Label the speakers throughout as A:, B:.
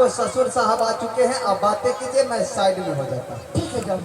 A: आपको ससुर साहब आ चुके हैं, आप बातें कीजिए, मैं साइड में हो जाता हूँ।
B: ठीक है जाओ।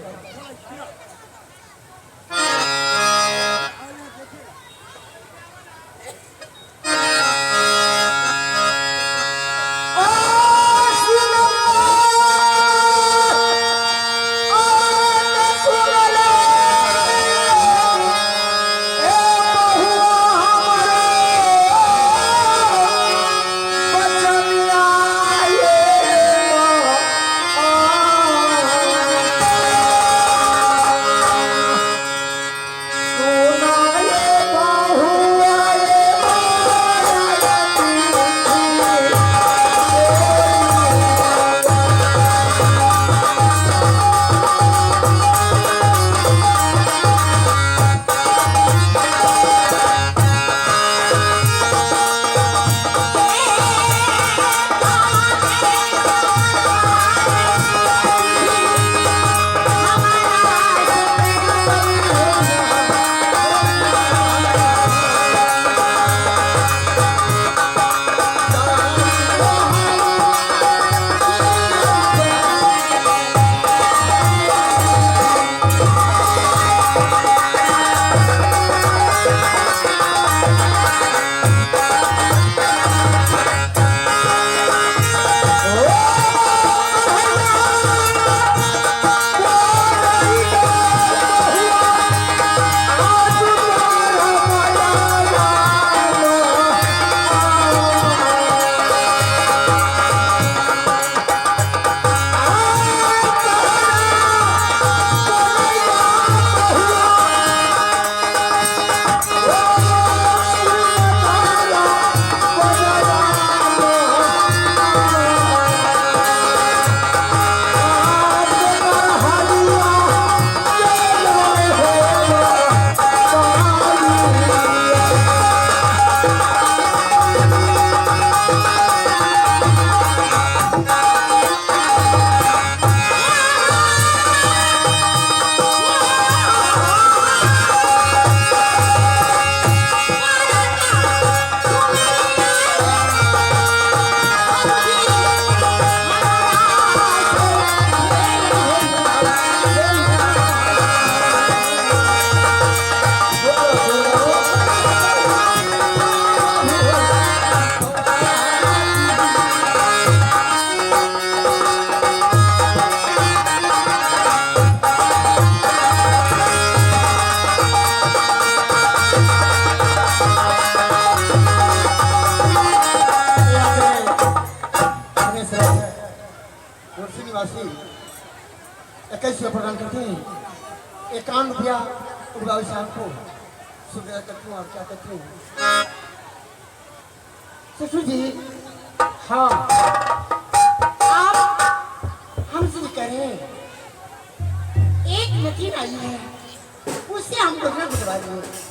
B: प्रदान करते हैं 51 रुपया उड़वावी साहब को सुविधा करती हूँ। और क्या करती हूँ ससुर जी? हाँ आप हमसे कह रहे हैं एक मशीन आई है उससे हम गुजरा गुजरा दिए।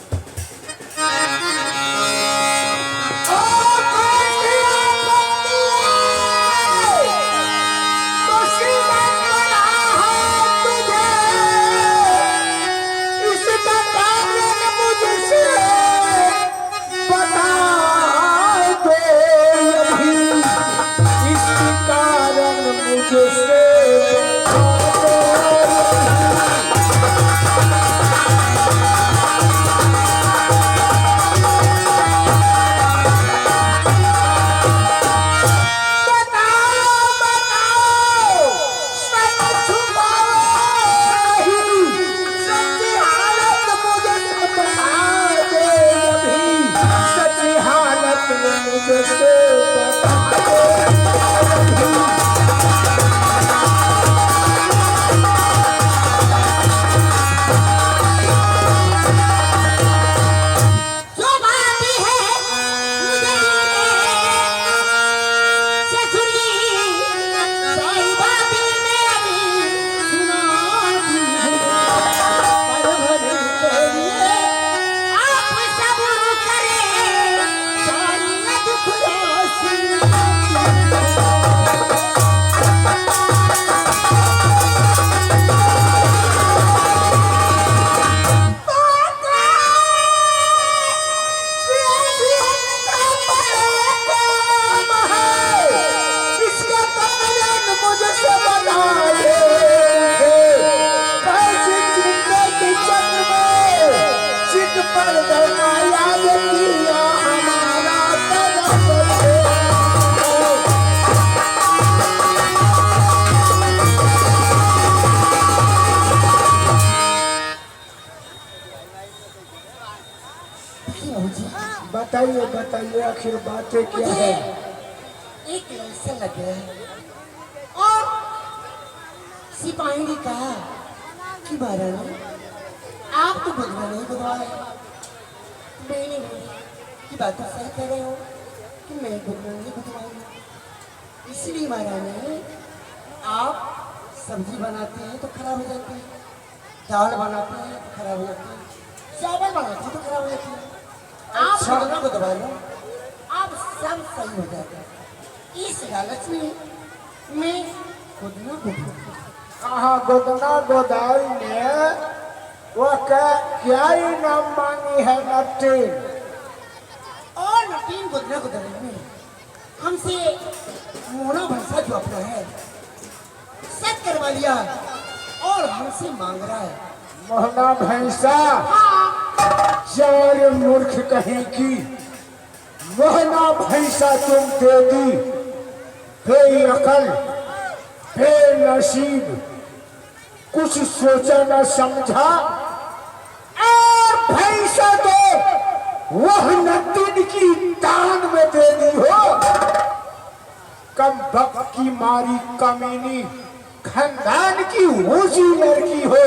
B: देखिए बाबूजी,
C: बताइए बताइए आखिर बातें क्या
B: मुझे
C: है।
B: एक लड़का लग गया है और सिपाही ने कहा कि महारानी आप तो बदला नहीं गुदवाए। मैंने की बात तो सही कह रहे हो कि मैं बदला नहीं गुदवाई, इसलिए महारानी आप सब्जी बनाते हैं तो खराब हो जाती है, दाल बनाते हैं तो खराब हो जाती है, चावल बनाते हैं तो खराब हो जाती है। आप बदला गुदवा लो, आप सब सही हो जाता है। इस लालच में मैं गुदना गुदवा
C: कहाँ गोदना गोदाई ने वो क्या इनाम मांगी है नट्टी।
B: और नटीन गुदना गुदरे में हमसे मोना भैंसा जो अपना है सेट करवा लिया और हमसे मांग रहा है।
C: मोहना भैंसा
B: हाँ,
C: चार मूर्ख कहीं की मोहना भैंसा तुम दे दी, बेअकल बेनसीब, कुछ सोचा न समझा और भैंसा तो वह नतीन की दान में दे दी हो। कम वक्त की मारी कमीनी खानदान की ऊंची लड़की हो।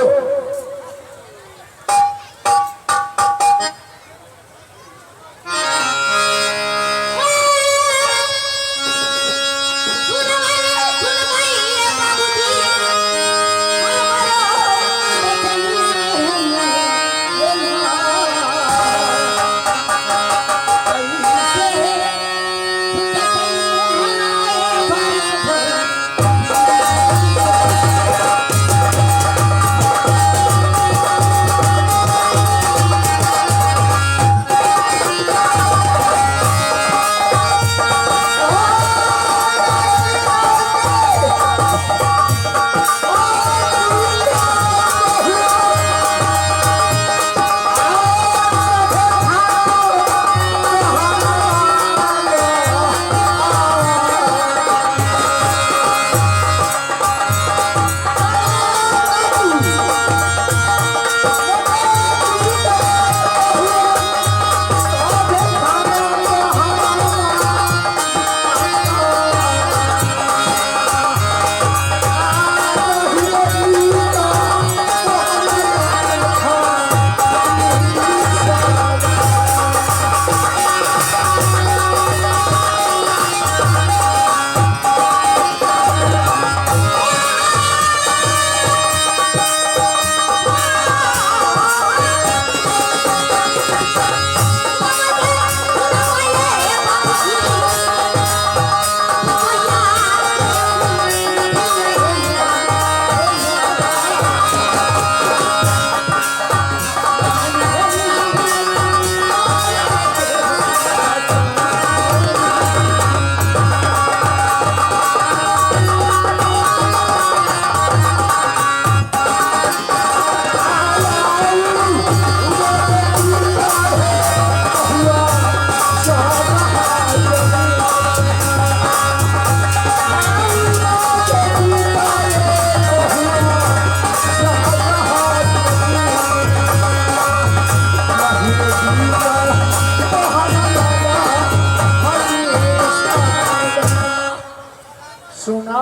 C: सुना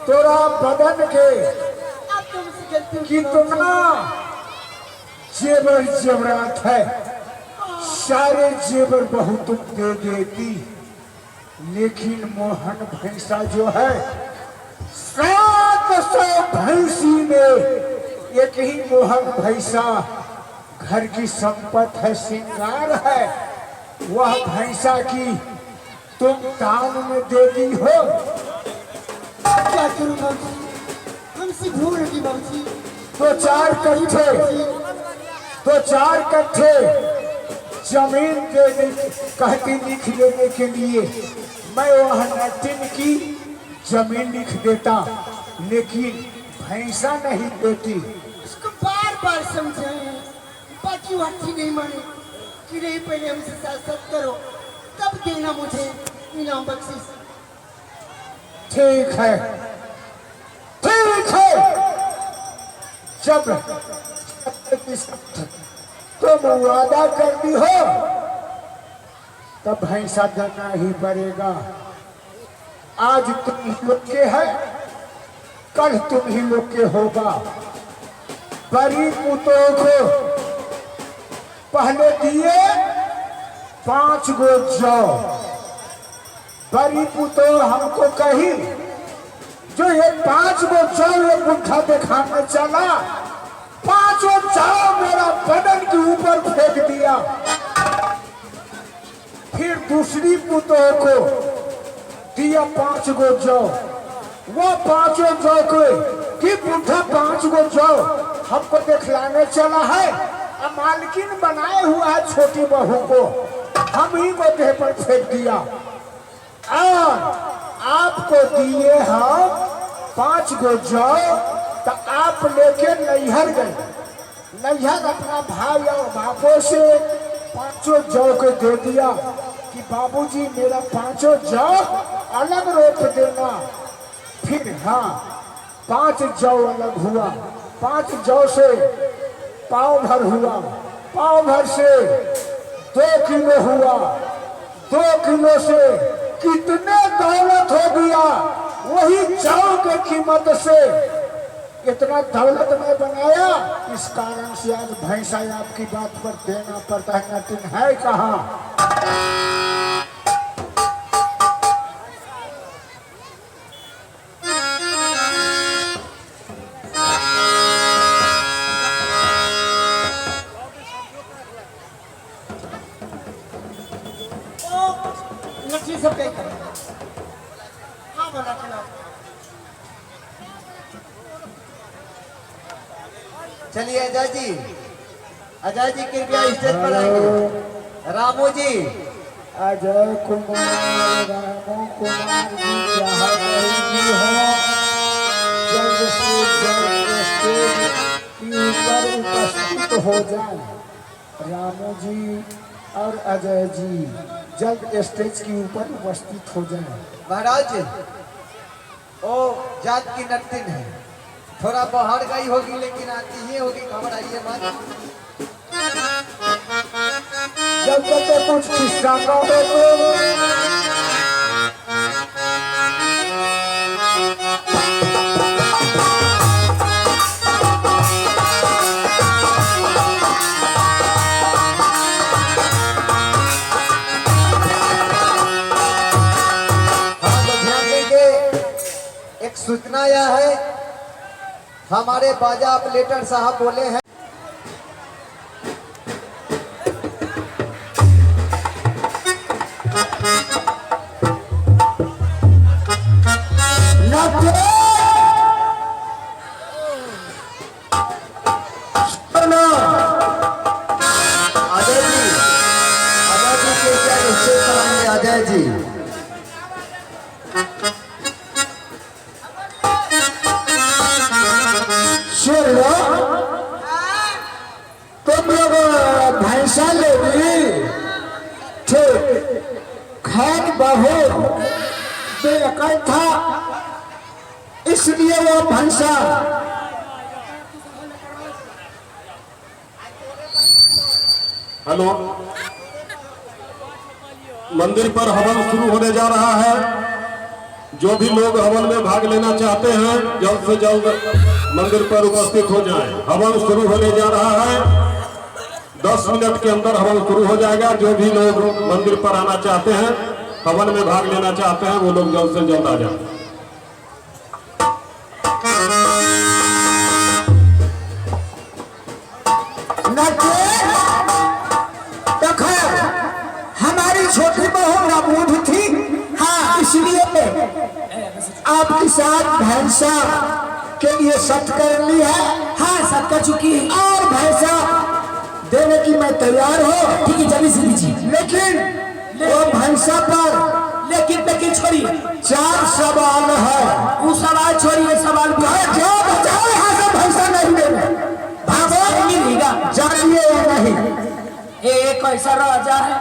C: तोरा बदन के
B: अब तुमसे गलती हुई
C: कितना जेवर जेवरात है, सारे जेवर बहू तुम दे देती, लेकिन मोहन भैंसा जो है 700 भैंसी में एक ही मोहन भैंसा घर की संपत्ति है, श्रृंगार है। वह भैंसा की तुम दान में दे दी हो।
B: क्या करूं बाबूजी, हमसे भूल होगी बाबूजी।
C: तो 4 कट्ठे जमीन देने कहती लिख लेने के लिए मैं वह नटिन की जमीन लिख देता, लेकिन भैंसा नहीं देती।
B: उसको बार बार समझाए, बाकी वो अच्छी नहीं माने कि नहीं पहले हमसे साथ करो तब देना मुझे इनाम बख्शिश।
C: ठीक है, ठीक है। जब तुम वादा कर दी हो तब भैंसा देना ही पड़ेगा। आज तुम ही लोग के है, कल तुम ही लोग के होगा। बड़ी पुतों को पहले दिए 5 गो जौ। बड़ी पुतों हमको कही जो ये 5 गो जौ ये बुढ़ा दिखाने चला, 5 जौ मेरा बदन के ऊपर फेंक दिया। फिर दूसरी पुतों को दिया 5 गो जौ। वो 5 जौ को कि बुढ़ा 5 गो जौ हमको दिखलाने चला है, अब मालकिन बनाए हुआ है छोटी बहू को, हम ही को देह पर फेंक दिया। और आपको दिए हम 5 गो जौ, तो आप लेके नैहर गए। नैहर अपना भाई और बापों से 5 जौ को दे दिया कि बाबूजी मेरा 5 जौ अलग रोप देना। फिर हाँ 5 जौ अलग हुआ, 5 जौ से पाव भर हुआ, पाव भर से 2 किलो हुआ, 2 किलो से कितने दौलत हो गया। वही जौ के कीमत से इतना दौलत में बनाया। इस कारण से आज भैंसा आपकी बात पर देना पड़ता है, नटिन है कहाँ।
B: नकली सब कहीं कर। हाँ बोला खिलाओ।
A: चलिए अजय जी, अजय जी कृपया स्टेज पर आएंगे। रामू जी,
C: अजय कुमार, रामू कुमार जी चाह रही हो जल्द से जल्द स्टेज के ऊपर उपस्थित हो जाए। रामू जी और अजय जी जल्द स्टेज के ऊपर उपस्थित हो जाए।
A: महाराज ओ जात की नर्तिन है, थोड़ा बाहर गई होगी लेकिन आती ही होगी, खबर आइए मत।
C: जब तक कुछ किस्सा कहो तो
A: सूचना यह है, हमारे बाजा ऑपरेटर साहब बोले हैं अजय जी के क्या निश्चय कराएंगे। अजय जी
C: तुम लोग भैंसा लेगी, ठीक खैर बहू बेअकल था इसलिए वो भैंसा।
D: हेलो, मंदिर पर हवन शुरू होने जा रहा है। जो भी लोग हवन में भाग लेना चाहते हैं जल्द से जल्द मंदिर पर उपस्थित हो जाएं। हवन शुरू होने जा रहा है, 10 मिनट के अंदर हवन शुरू हो जाएगा। जो भी लोग मंदिर पर आना चाहते हैं, हवन में भाग लेना चाहते हैं, वो लोग जल्द से जल्द आ जाएं।
C: हमारी छोटी बहू रामूध थी, हाँ इसलिए आपके साथ भैंसा के लिए सख्त कर ली है। हाँ सख्त कर चुकी है और भैंसा देने की मैं तैयार हूँ। ठीक है जल्दी से दीजिए। लेकिन वो भैंसा पर लेकिन छोड़िए 4 सवाल है। वो सवाल छोड़िए, सवाल क्यों बचाओ यहाँ से भैंसा नहीं देना, भागो नहीं देगा, जानिए या नहीं। एक ऐसा राजा है,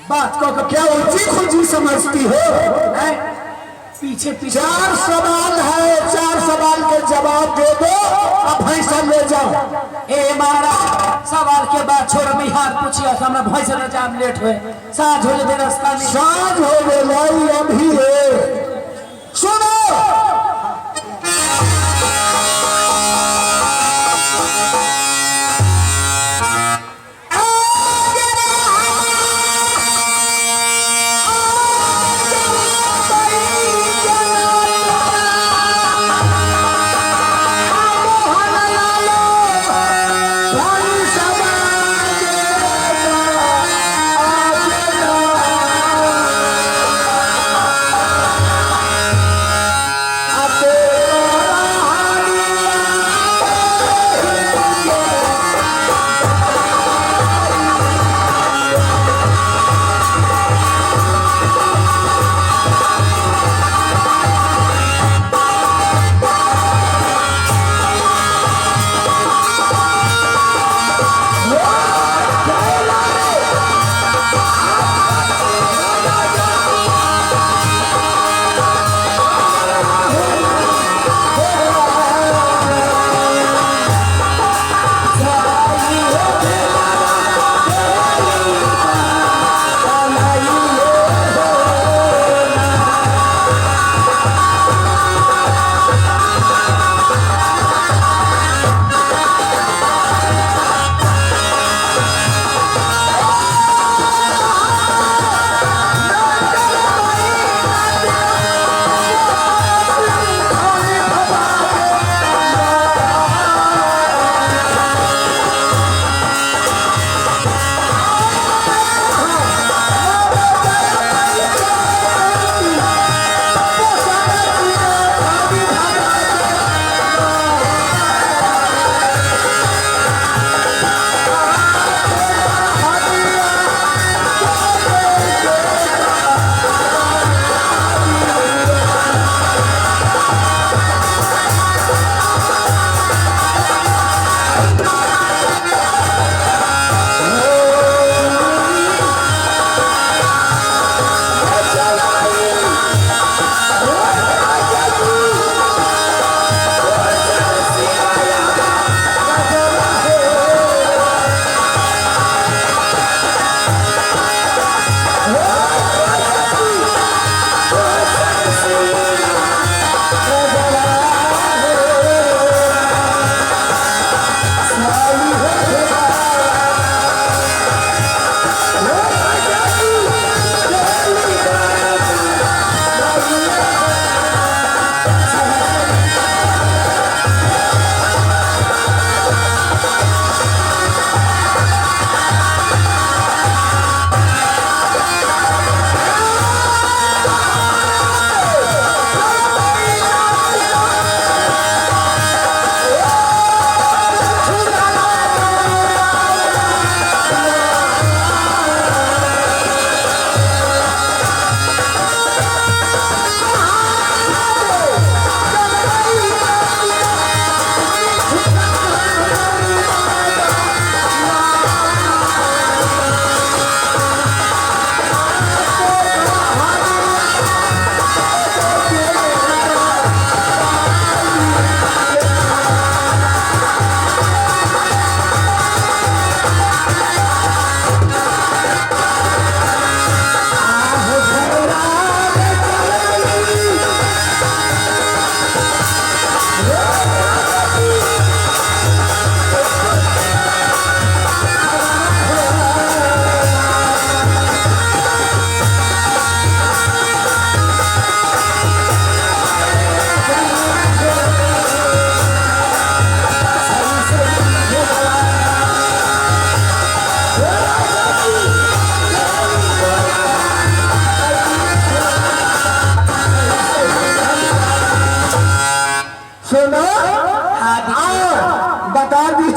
C: बात को क्या ऊंची खुजी समझती हो? पीछे 4 सवाल है, 4 सवाल के जवाब दे दो, अब भैंसा ले जाओ। ए महाराज सवाल के बाद
E: बात पूछिए हमरा भैंस न जाम लेट होए साँझ हो दे रास्ता में
C: साँझ हो गई अभी सुनो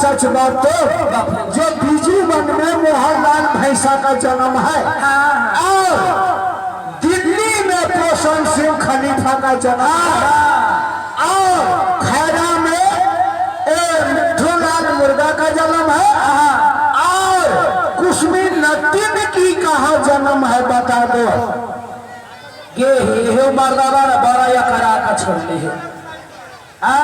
C: सच बात तो जो बीजू वन में मोहनलाल भैंसा का जन्म है और दिल्ली में पोषण सिंह खलीफा का जन्म है और खैरा में मिठूलाल मुर्गा का जन्म है और कुश्मी नतीन की कहा जन्म है बता दो।
E: ये मर्दा बड़ा या करा का छोड़ते है
C: आ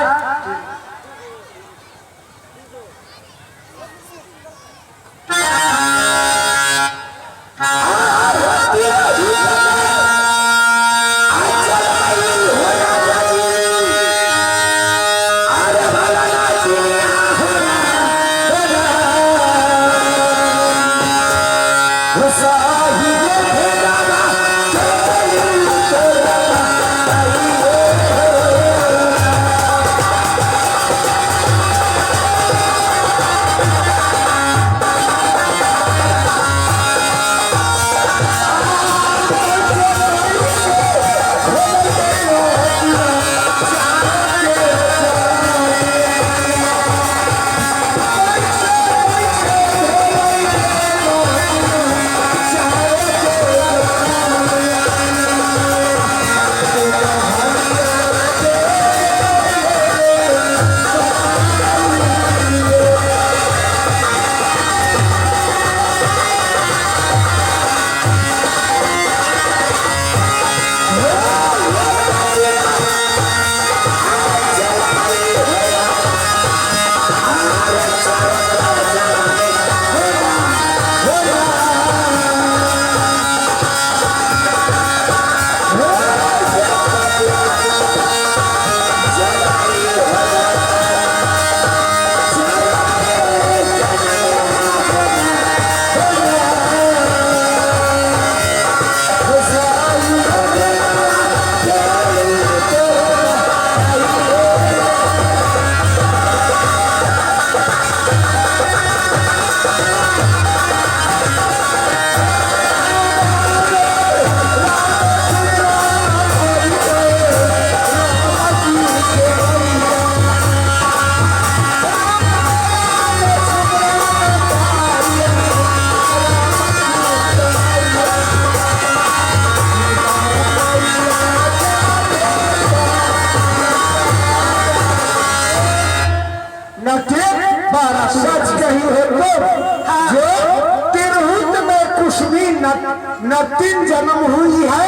C: नतिन जन्म हुई है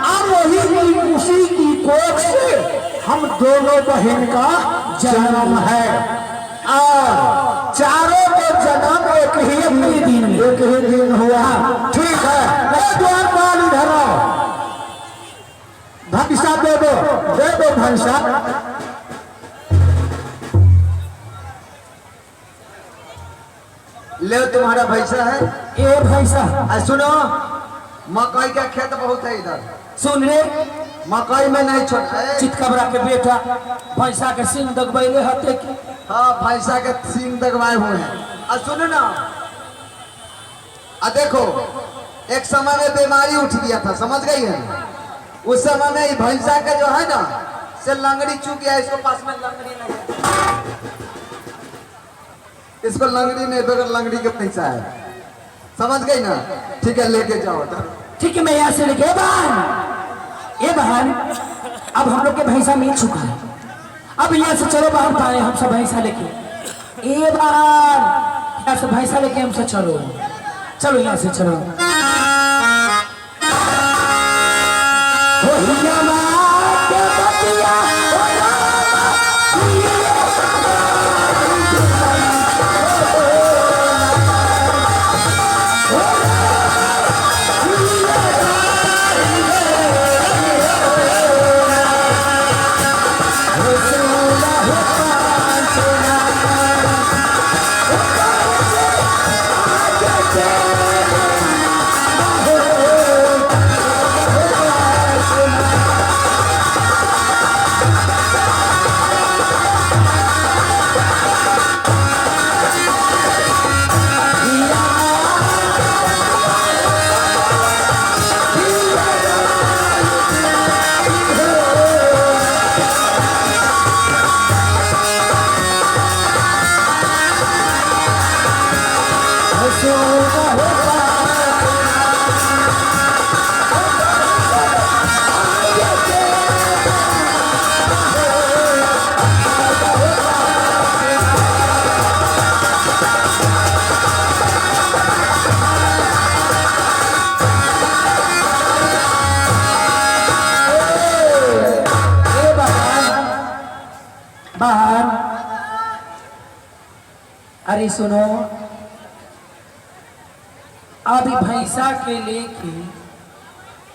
C: और वही उसी की कोख से हम दोनों बहन का जन्म है और चारों को जन्म एक ही दिन हुआ। ठीक है, द्वारपाल इधर आओ, भैंसा दे दो भैंसा।
A: ले तुम्हारा भैंसा है।
E: ए भैंसा
A: सुनो, मकई का खेत बहुत है इधर।
E: सुन रे,
A: मकई में नहीं छोड़ा है।
E: चितकबरा के बेटा भैंसा के सिंह दगबैले हते की।
A: हाँ, भैंसा के सींग दगवाए हुए हैं। सुनो ना, देखो एक समय में बीमारी उठ गया था, समझ गई है। उस समय में भैंसा का जो है ना से लंगड़ी चूक गया। इसको पास में लंगड़ी नहीं, इसको लंगड़ी नहीं, बगैर लंगड़ी के भैंसा है, समझ गई ना। ठीक है, लेके जाओ।
E: ठीक है, मैं यहाँ से लेके ये बहन अब हम लोग के भैंसा मिल चुका है। अब यहाँ से चलो बाहर पाए हम सब भैंसा लेके। ए बहन यहाँ से भैंसा लेके हमसे चलो, चलो यहाँ से चलो। बहन अरे सुनो, अभी भैंसा के लेके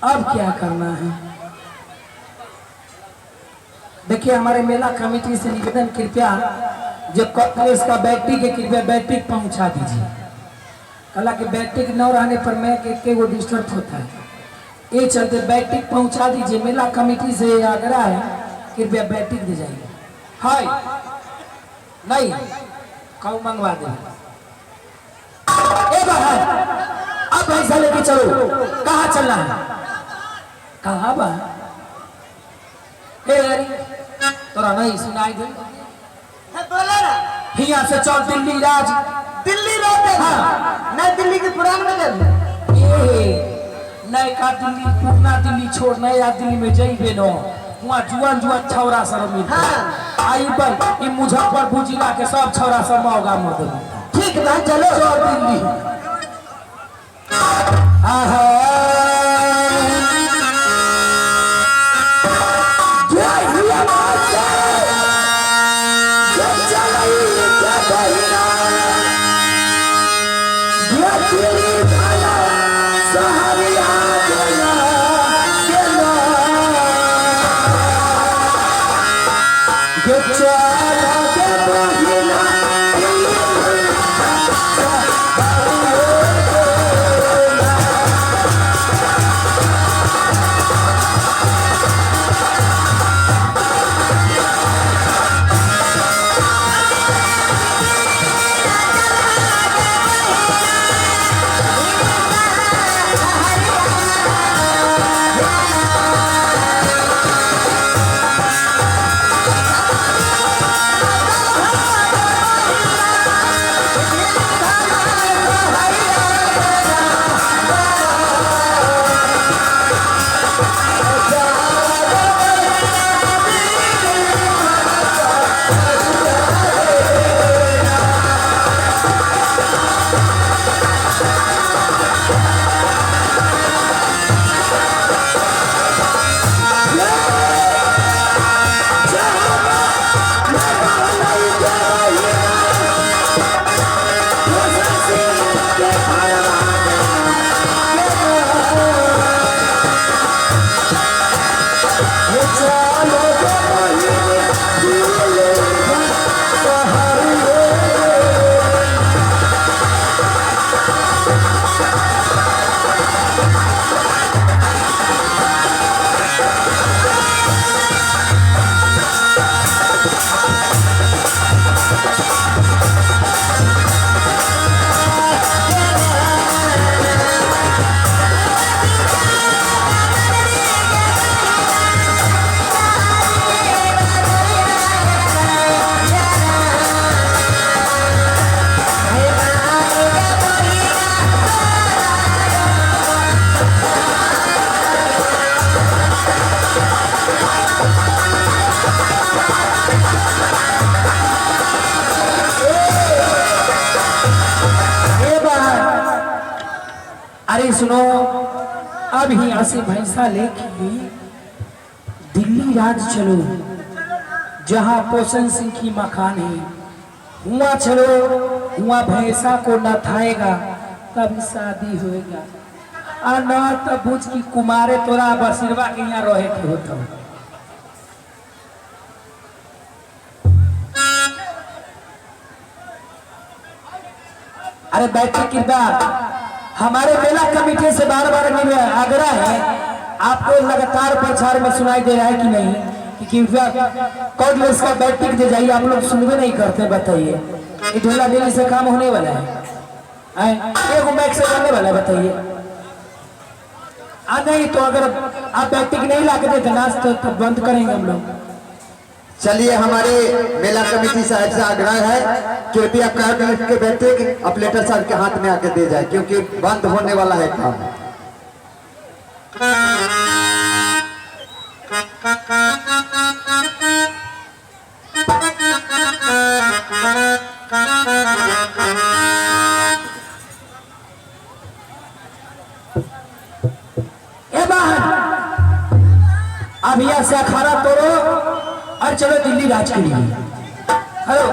E: अब क्या करना है। देखिए हमारे मेला कमेटी से निवेदन, कृपया जो कॉलेज का बैटरी के कृपया बैटरी पहुंचा दीजिए। कला के बैटरी न रहने पर मैं के वो डिस्टर्ब होता है, ये चलते बैटरी पहुंचा दीजिए। मेला कमेटी से आग्रह है, कृपया बैटरी दे जाइए। हाय नहीं कौ मंगवा दे। अब भैंसा लेके चलो, कहाँ चलना है? कहाँ बा? तोरा नहीं सुनाई दे?
B: बोला ना,
E: यहाँ से चल दिल्ली राज।
B: दिल्ली रोड। हाँ, नई दिल्ली के पुरान में गए।
E: ये नयका दिल्ली, पुराना दिल्ली छोड़ नया दिल्ली में जाइबे न, वहाँ जुआन जुआन छौरा सब मिलते।
B: हाँ।
E: आई पर मुजफ्फरपुर जिला के सब छौरा सब मौगा मर।
B: ठीक है, चलो
E: दिल्ली। अरे सुनो, अब यहाँ से भैंसा लेके दिल्ली राज चलो, जहाँ पोषण सिंह की मकान है, वहाँ चलो, वहाँ भैंसा को नथाएगा तब शादी होएगा। और न तब बुझ की कुमारे तोरा बसिरवा के यहाँ रहे के होता। अरे बैठे कृपया, हमारे मेला कमेटी से बार बार मेरा आग्रह है, आपको लगातार प्रचार में सुनाई दे रहा है कि नहीं कि कृपया कॉर्डलेस का बैठक दे जाइए। आप लोग सुनवे नहीं करते, बताइए ये ढोला डेली से काम होने वाला है, एक बैग से करने वाला है, बताइए। नहीं तो अगर आप बैठक नहीं ला के देते नाच तो तब बंद करेंगे हम लोग।
A: चलिए, हमारे मेला कमेटी साहब से आग्रह है, कृपया कार्ड के बैठे ऑपरेटर साहब के हाथ में आके दे जाए, क्योंकि बंद होने वाला है काम।
E: अब यह से अखाड़ा तोड़ो और चलो दिल्ली राज के लिए। हेलो,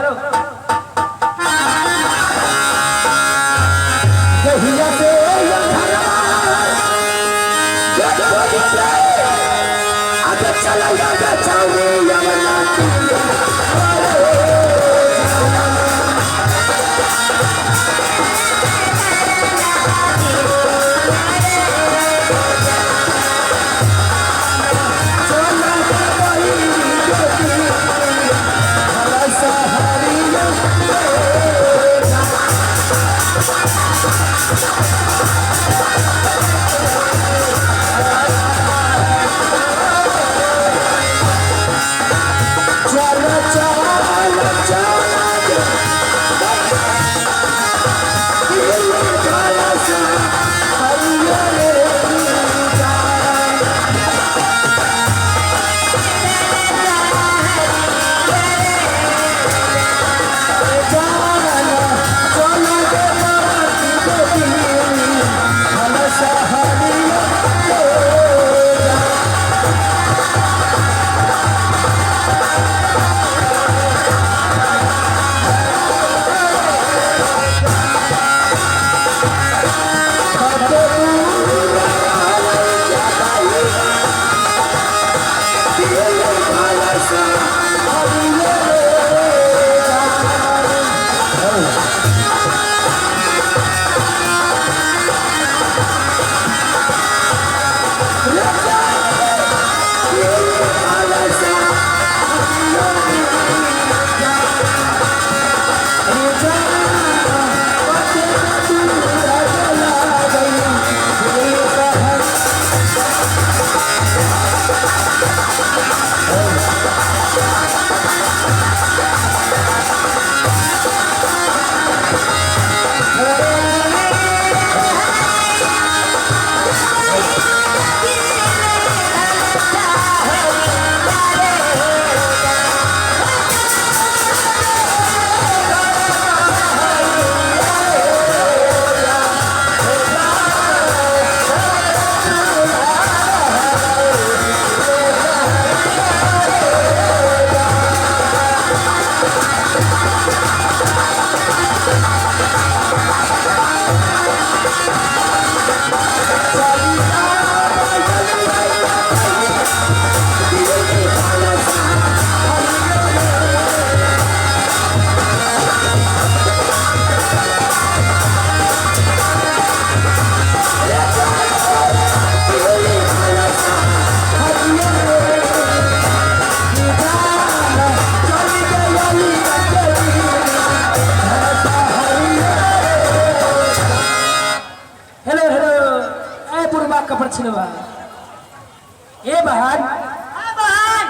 E: ए बहन,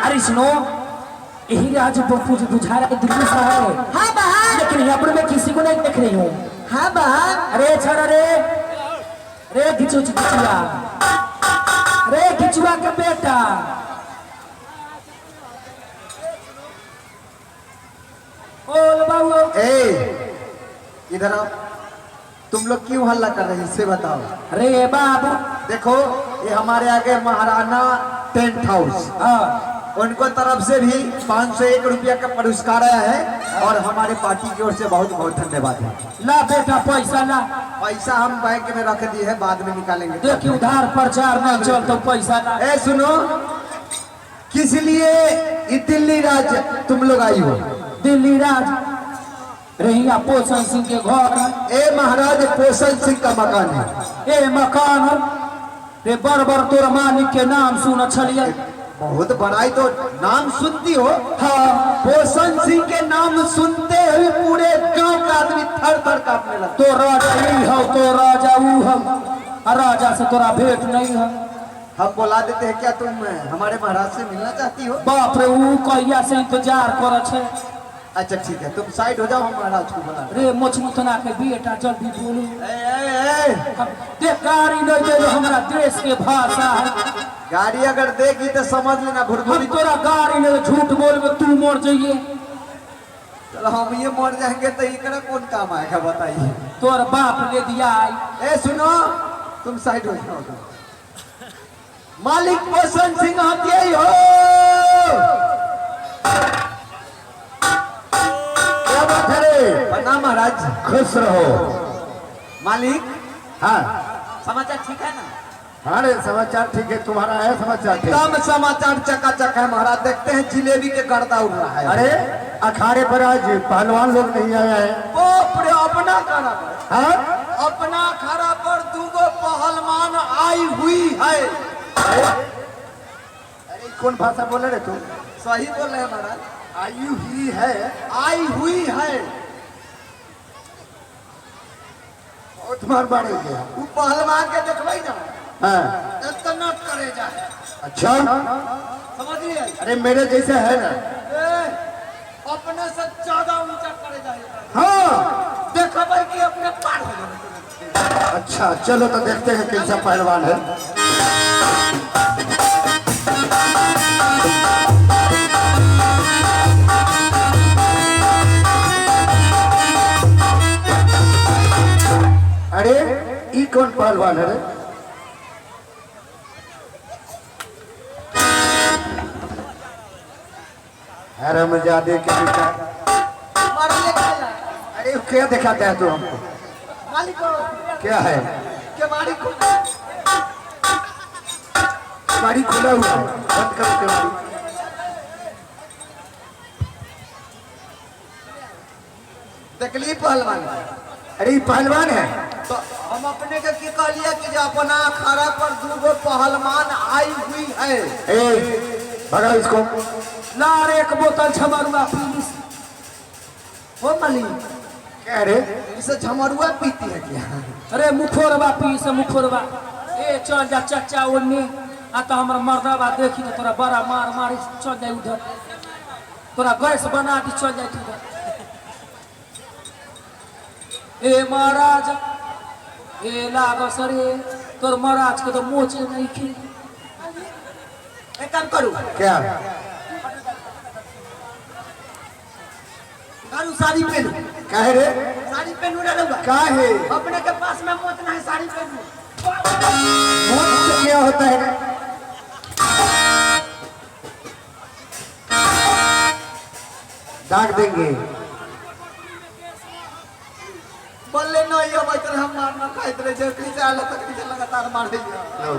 E: अरे सुनो, यही आज बुझा रहा है दिल्ली शहर है।
B: हाँ बहन।
E: लेकिन यहाँ पर मैं किसी को नहीं देख रही हूँ।
B: हाँ बहन।
E: अरे छोड़ा रे, रे खिचुआ, रे खिचुआ का बेटा, ओल बाबू,
A: ए इधर आओ। तुम लोग क्यों हल्ला कर रहे हैं इससे बताओ।
E: रे बाबू।
A: देखो ये हमारे आगे महाराणा टेंट हाउस,
E: हाँ
A: उनको तरफ से भी 501 रुपया का पुरस्कार आया है और हमारे पार्टी की ओर से बहुत बहुत धन्यवाद है।
E: ला बेटा पैसा ला।
A: पैसा हम बैंक में रख दिए है, बाद में निकालेंगे।
E: देखिए उधार प्रचार नहीं चल तो पैसा ला।
A: ए सुनो, किस लिए ये दिल्ली राज्य तुम लोग आई हो?
E: दिल्ली राज रहिया पोषण सिंह के घर।
A: ए महाराज पोषण सिंह का मकान है।
E: ए मकान रे बड़ तोर मालिक के नाम सुन छलिए।
A: बहुत बड़ाई तो नाम सुनती हो।
E: हाँ
A: पोषण सिंह के नाम सुनते हुए पूरे गांव का आदमी थर थर कांपने लगता।
E: तो राजा यही हो तो राजा ऊ हम, राजा से तोरा भेंट नहीं है।
A: हम बोला देते हैं क्या तुम हमारे महाराज से मिलना चाहती हो?
E: बाप रे ऊ कहिया से इंतजार कर छे।
A: अच्छा ठीक है, तुम साइड हो जाओ, हम महाराज को बुला।
E: रे मोचमुतना के बेटा जल्दी बोलो।
A: ए,
E: देख गाड़ी नहीं दे हमारा देश के भाषा है।
A: गाड़ी अगर देगी तो समझ लेना
E: हम
A: भुरभुरी।
E: तोरा गाड़ी नहीं झूठ बोल में तू मर जाइए।
A: चलो हम ये मर जाएंगे तो इकरा कौन काम आएगा बताइए।
E: तोर बाप ले दिया आई।
A: ए सुनो, तुम साइड हो जाओ। मालिक पोषण सिंह आती हो।
C: क्या बात है रे?
A: प्रणाम महाराज।
C: खुश रहो।
A: मालिक
C: हाँ
A: समाचार ठीक है ना?
C: हाँ रे, समाचार ठीक है। तुम्हारा है समाचार ठीक?
A: एकदम समाचार चकाचक है महाराज। देखते हैं जिलेबी के गर्दा उड़ रहा है।
C: अरे अखाड़े पर आज पहलवान लोग नहीं आया है।
A: बाप रे, अपना खड़ा पर,
C: हाँ
A: अपना खड़ा पर दूगो पहलवान आई हुई है।
C: अरे कौन भाषा बोले रे तुम?
A: सही बोल रहे हैं महाराज।
C: आयु ही है।
A: आई हुई है।
C: और तुम्हार बारे गया।
A: वो पहलवान के देखबै ना,
C: हाँ
A: इतना करे जाए।
C: अच्छा,
A: समझिए।
C: अरे मेरे जैसे है ना।
A: अपने से ज्यादा ऊंचा करे जाए।
C: हाँ
A: देखो भाई कि अपने पार हो जाए।
C: अच्छा चलो तो देखते हैं कैसा पहलवान है। अरे ई कौन पहलवान है रे? अरे मजादे के बेटा।
A: मारने का है।
C: अरे क्या दिखाता है तू हमको?
A: मालिक को
C: क्या है?
A: केवाड़ी को
C: गाड़ी खुला हुआ है, बंद करो केवाड़ी।
A: देखली पहलवान।
C: अरे ये पहलवान है।
A: तो हम अपने के की कहलिए कि जो अपना अखाड़ा पर दूगो पहलवान आई हुई है।
C: ए भगा इसको।
E: लार एक बोतल झमरुआ पी।
A: हो मालिक,
C: क्या रे?
A: इसे झमरुआ पीती है क्या?
E: अरे मुखोरबा पी से मुखोरबा। ए चल जा चचा ओने आ तो हमर मर्दाबा देखी तो तोरा बड़ा मार मारी चल जाए उधर। तोरा गैस बना दी चल जाए उधर। ए महाराज ए लागो सरे तोर महाराज के तो मोचे नहीं खे।
A: एक काम करू,
C: क्या?
A: करू साड़ी पहनू।
C: काहे रे?
A: साड़ी पहनू ना लूंगा।
C: काहे?
A: अपने के पास में मोच नहीं, साड़ी पहनू।
C: मोच से क्या होता है रे? दाग देंगे।
A: बल्ले नहीं अब इतने हम मारना खाइत रहे जे से आलो तक से लगातार मार दिया।
C: लो।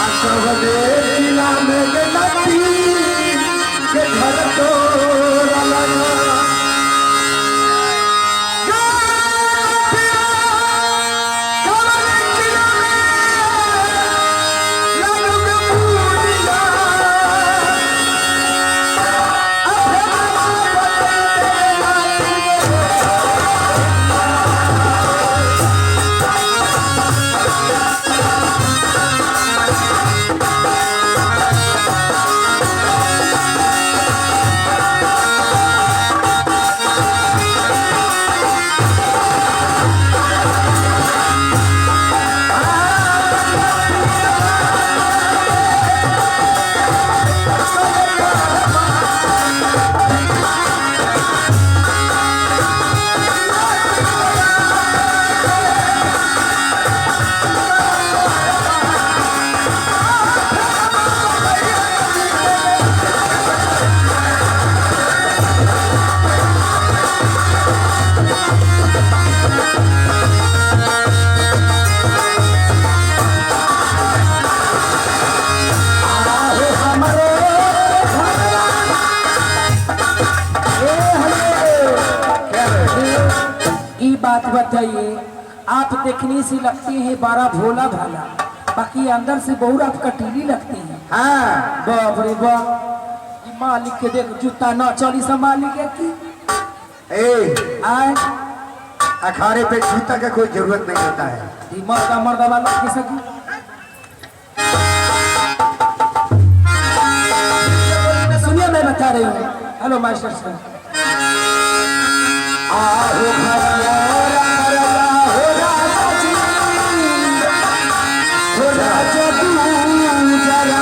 C: अकबरे जिला में गलती के घर तो लगा।
E: बात बताइए, आप देखने से लगती हैं बड़ा भोला भाला, बाकी अंदर से बहुत आप कटीली लगती हैं।
C: हाँ
E: बाप रे बाप, मालिक के देख जूता न चली सा मालिक है की
C: ए
E: आए
C: अखाड़े पे जूता का कोई जरूरत नहीं होता है।
E: मर्दा वाला किसा की सुनिए मैं बता रही हूँ। हेलो मास्टर साहब,
C: आहो भैया हो राजा जी, हो राजा तू जरा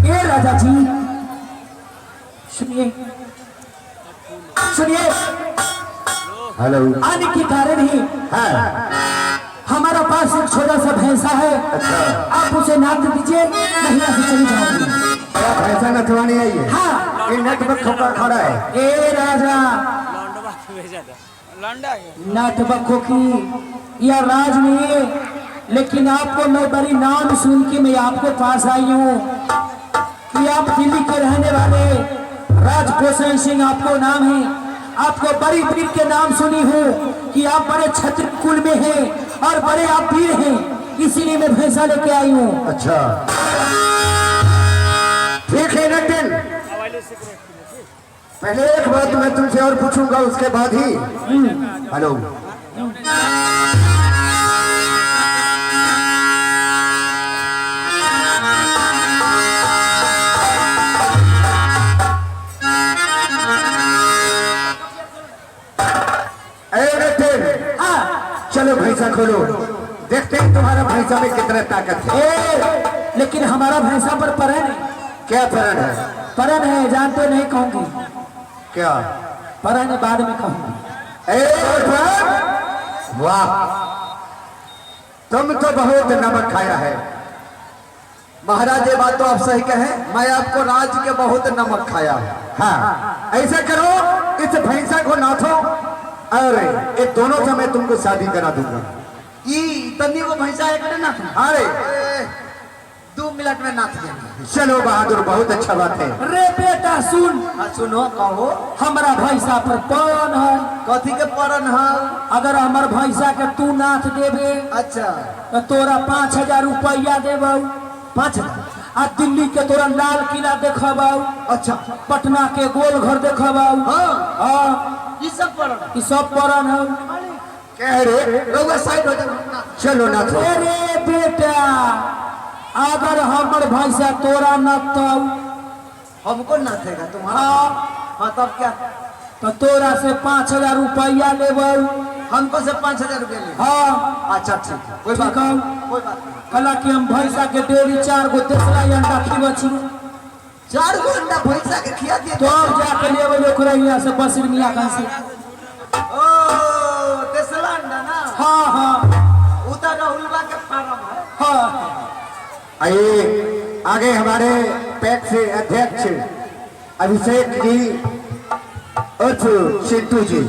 E: ये राजा जी सुनिए सुनिए,
C: हेलो
E: आने के कारण ही हमारा पास एक छोटा सा भैंसा है।
C: अच्छा,
E: आप उसे नाप दीजिए, नहीं ऐसे चली जाऊंगी।
C: क्या भैंसा नथवानी आई है?
E: हाँ,
C: ये नट पर खोका खड़ा है।
E: ए राजा नाट बखो की यह राज नहीं है, लेकिन आपको मैं बड़ी नाम सुन के मैं आपके पास आई हूँ कि आप दिल्ली के रहने वाले राज गोसाई सिंह आपको नाम है। आपको बड़ी वीर के नाम सुनी हूँ कि आप बड़े क्षत्रिय कुल में हैं और बड़े आप वीर हैं, इसीलिए मैं भैंसा लेके आई हूँ।
C: अच्छा ठीक है नटिन, पहले एक बात मैं तुमसे और पूछूंगा, उसके बाद ही। हेलो, चलो भैंसा खोलो, देखते हैं तुम्हारा भैंसा में कितना ताकत है।
E: लेकिन हमारा भैंसा पर परन है।
C: क्या फरण है?
E: परन है, जानते नहीं कहूंगी।
C: क्या
E: परन है, बाद में कहूंगी।
C: वाह, तुम तो बहुत नमक खाया है।
A: महाराज ये बात तो आप सही कहें, मैं आपको राज के बहुत नमक खाया है।
C: हाँ, ऐसा करो, इस भैंसा को नाथो और ये दोनों से मैं तुमको शादी करा दूंगा।
A: तन्नी को भैंसा एक ना था।
C: अरे
A: 2 मिनट में नाथ देंगे।
C: चलो बहादुर, बहुत अच्छा बात है।
E: रे बेटा सुन,
A: सुनो कहो।
E: हमारा भैंसा पर परन है।
A: कथी के परन है?
E: अगर हमार भैंसा के तू नाथ देवे,
A: अच्छा
E: तो तोरा 5000 रुपया देबौ।
A: 5000?
E: आ दिल्ली के तोरा लाल किला देखबौ।
A: अच्छा,
E: पटना के गोल घर देखबौ।
A: हाँ
E: हाँ,
A: ये सब परन।
E: ये सब परन है।
C: कह रे,
A: लोग साइड हो जाओ।
C: चलो नाथो।
E: अरे बेटा, अगर हमर भैंसा तोरा नाथौ,
A: हमको नाथेगा तुम्हारा?
E: हाँ,
A: हाँ तब क्या?
E: तो तोरा से 5000 रुपया लेबौ।
A: हमको से 5000 रुपये ले।
E: हाँ,
A: अच्छा ठीक है, कोई बात
E: ठीक है।
A: नहीं, कोई बात नहीं।
E: कला कि हम भैंसा के डेली 4 गो तेसरा अंडा खिबे छी।
A: 4 गो अंडा भैंसा के खिया दिए
E: तो अब जाके लेबे ओकरा यहाँ से बसिर मिया कहाँ से।
A: ओ तेसला अंडा ना?
E: हाँ हाँ
A: उता का उल्वा के फार्म है।
E: हाँ।
C: आइए आगे हमारे पैक से अध्यक्ष अभिषेक जी उर्फ सिद्धू जी,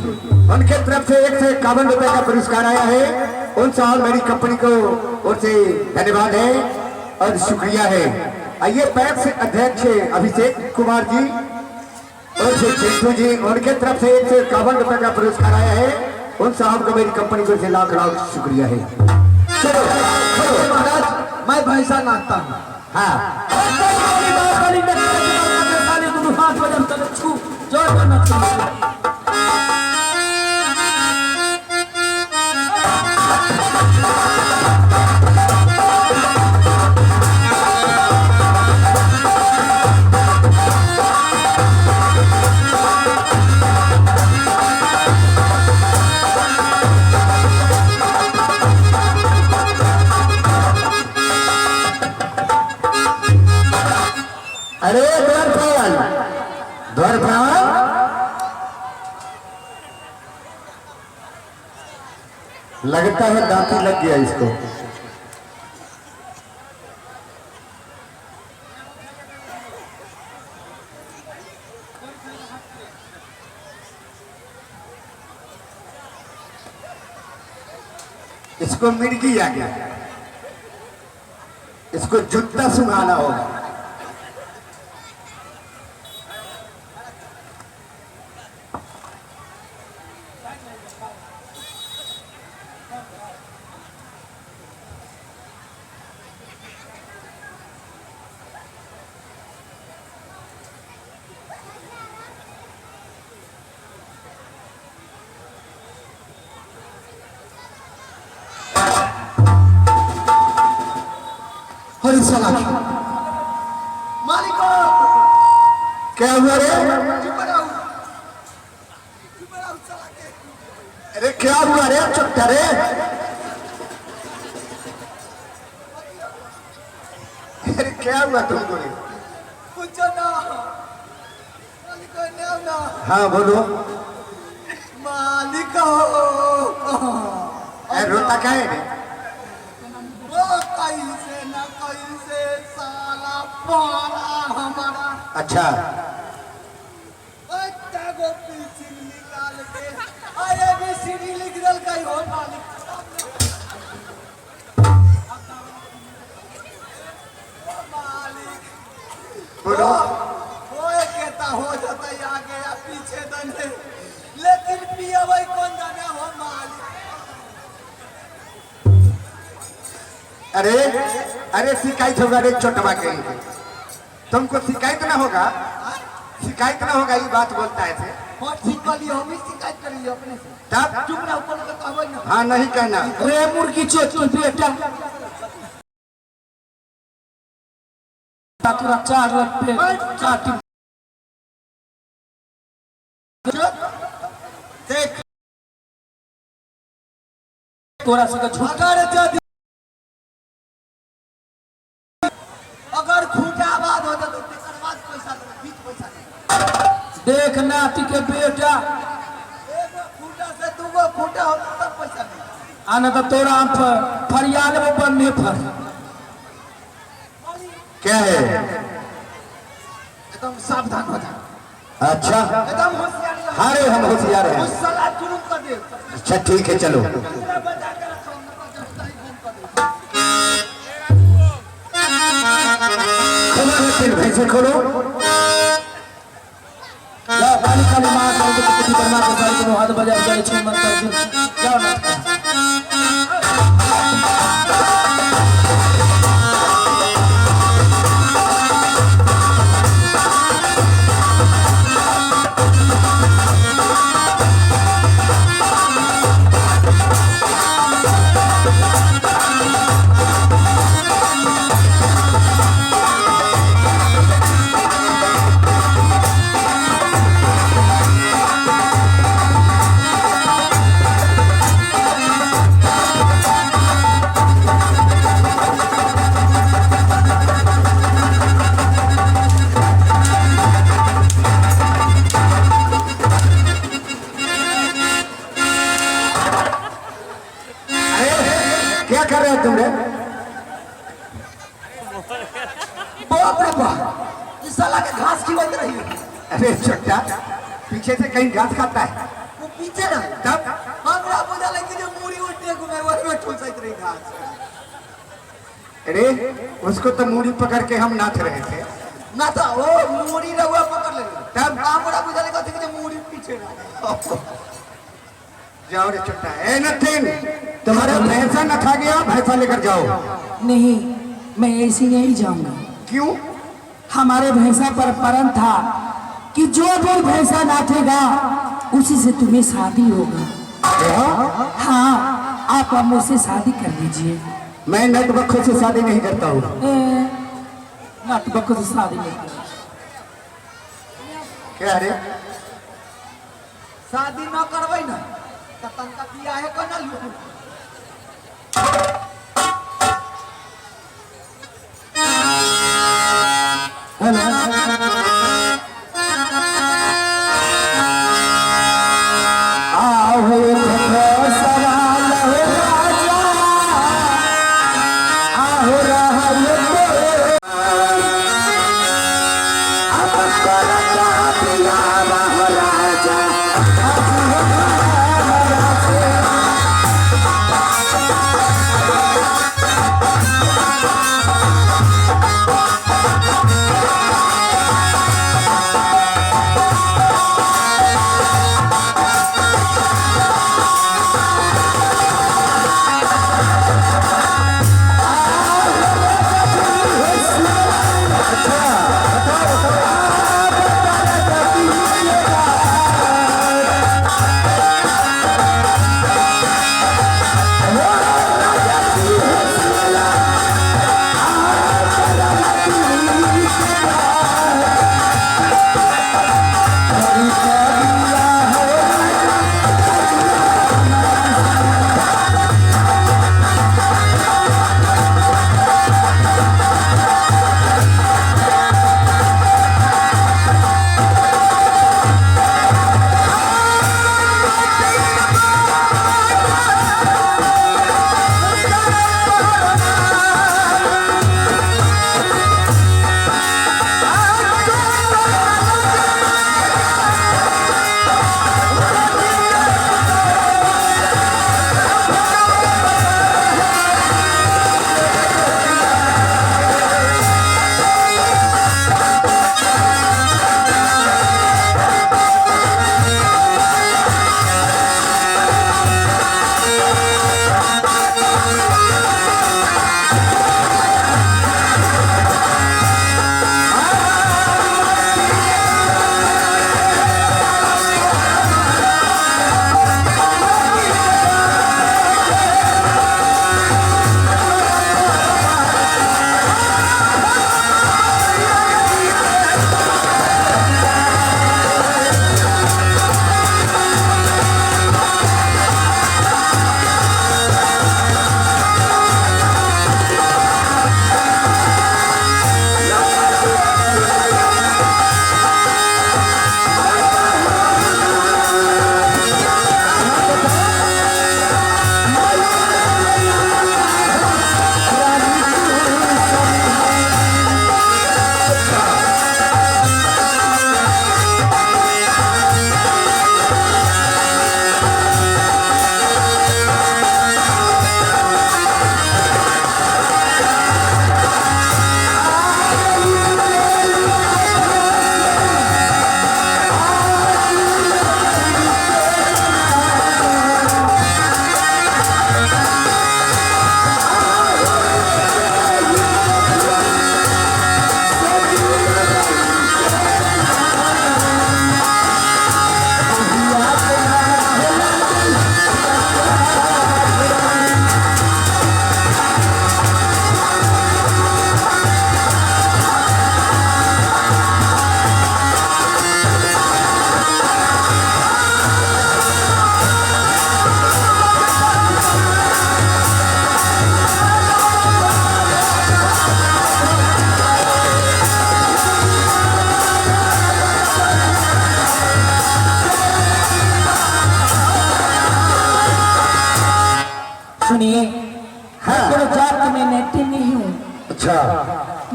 C: उनके तरफ से 151 रुपए का पुरस्कार आया है। उन साल मेरी कंपनी को ओर से धन्यवाद है और शुक्रिया है। आइए पैक से अध्यक्ष अभिषेक कुमार जी और सिद्धू जी, उनके तरफ से 151 रुपए का पुरस्कार आया है। उन साहब को मेरी कंपनी को से लाख लाख शुक्रिया है। चलो
A: महाराज, मैं भैंसा नाचता हूँ।
C: हाँ, अरे द्वारपाल लगता है दांती लग गया इसको। इसको मिर्गी आ गया, इसको जूता सुंघाना होगा।
A: हरी सलाह मालिको।
C: क्या हुआ रे? अरे क्या हुआ रे? चुप रे। अरे क्या हुआ तुमको रे?
A: कुछ ना मालिको, ना
C: हाँ बोलो।
A: मालिको।
C: अरे रोता क्या है?
A: वो कैसे न कैसे साला पारा हमारा।
C: अच्छा,
A: गो पीछे निकाल के आए भी सीढ़ी लिख दल का हो मालिक।
C: बोलो।
A: वो कहता हो जाता
C: अरे अरे शिकायत होगा रे छोटवा के, तुमको शिकायत ना होगा, शिकायत ना होगा, ये बात बोलता है से।
A: और ठीक कर लियो, हम ही शिकायत कर लियो अपने से।
C: तब
A: चुप रहो, ऊपर का कहबो ना।
C: हाँ नहीं कहना।
E: रे मुर्गी चोट की बेटा पूरा 4 लाख पे 4 टिप
A: देख
E: तोरा से झूठा
A: अगर खूंटा आबाद हो तो तेकर बाद पैसा दे, बीच पैसा दे।
E: देख नाती के बेटा
A: एगो खूंटा से दूगो खूंटा हो तब पैसा दे।
E: आना तो तोरा फरियाल में बनने पर
C: क्या है?
A: एकदम सावधान हो जा,
C: अच्छा
A: एकदम होशियार रहो।
C: हारे हम होशियार हैं।
A: उस साला जुर्म कर दे।
C: अच्छा ठीक है चलो।
A: पूरा बचा के रखो, न तो जब तक फोन कर दे।
C: खोलो लेकिन भैंसे खोलो।
E: जाओ काली काली माँ कर दे किसी बर्मा के साथ को हाथ बजा जाए छू मत कर दो जाओ ना
C: क्या कर रहे हो तुम रे?
A: बाप रे बाप, इस साला के घास खिलाते रही है।
C: अरे छोटा पीछे से कहीं घास खाता है।
A: वो पीछे ना
C: तब
A: हमरा बुझा लगे जो मूड़ी उठने को मैं वही में ठुलसैत रही घास।
C: अरे उसको तो मूड़ी पकड़ के हम नाच रहे थे।
A: ना था वो मूड़ी रहुआ पकड़ ले।
C: तब
A: हमरा बुझा लगे कि जो मूड़ी पीछे ना।
C: जाओ रे छोटा। ए नथिन तुम्हारा भैंसा न खा गया, भैंसा लेकर जाओ।
E: नहीं मैं ऐसे नहीं जाऊंगा
C: क्यों?
E: हमारे भैंसा पर परम था कि जो भी भैंसा नाचेगा उसी से तुम्हें शादी होगा। हाँ आप अब मुझसे शादी कर लीजिए।
C: मैं नटबखों से शादी नहीं करता हूँ।
E: नटबखों से शादी नहीं करता।
C: क्या रे?
A: शादी न करबै ना त तनका बियाह है कर ना लियो।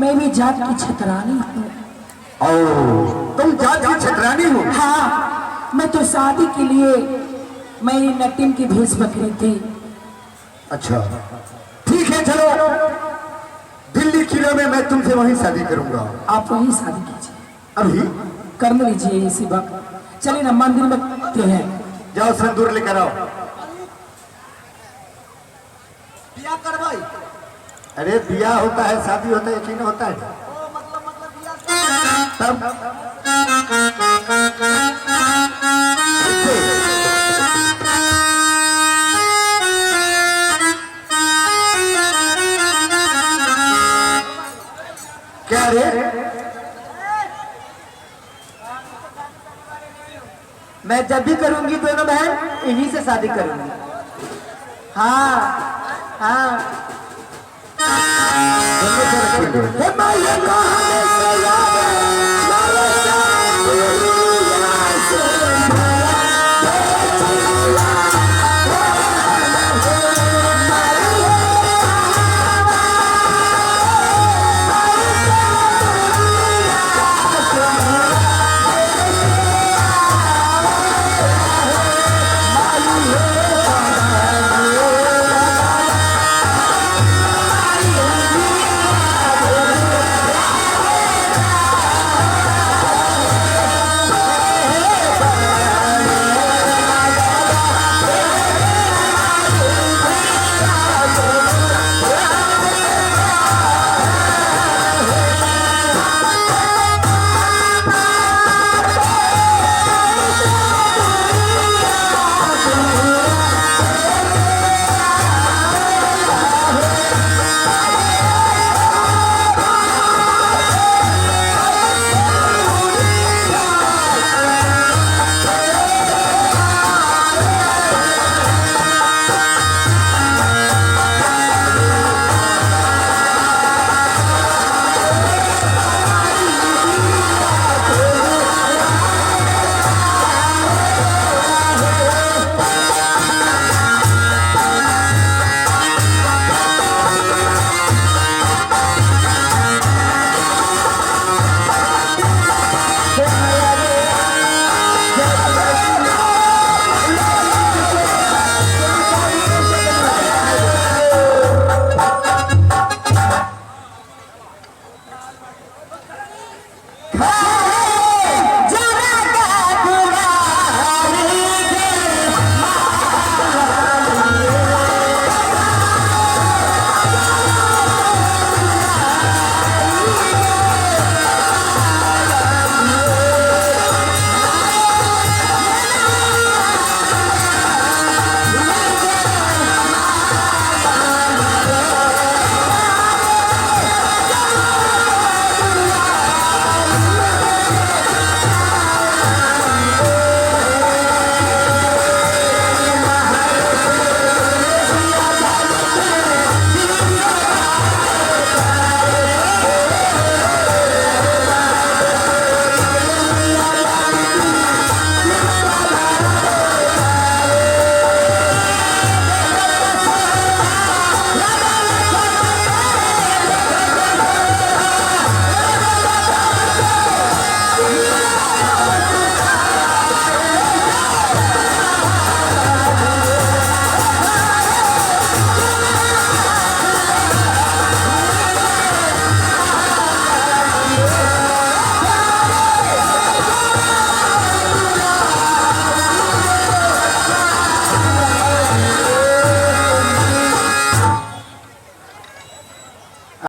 E: मैं भी जात की छतरानी हूँ।
C: ओ, तुम जात की छतरानी हो?
E: हाँ, मैं तो शादी के लिए मेरी नटिन की भेष बकरी थी।
C: अच्छा, ठीक है, चलो दिल्ली किले में मैं तुमसे वहीं शादी करूंगा।
E: आप वहीं शादी कीजिए,
C: अभी
E: कर लीजिए इसी वक्त। चलिए ना, मंदिर में करते हैं।
C: जाओ सिंदूर लेकर आओ।
A: बिया करवाई।
C: अरे बिया होता है, शादी होता है, यकीन होता है।
A: मतलब बिया
C: तब क्या रे?
B: मैं जब भी करूंगी दोनों बहन इन्हीं से शादी करूंगी। हाँ हाँ।
C: मैं ये कहानी से याद है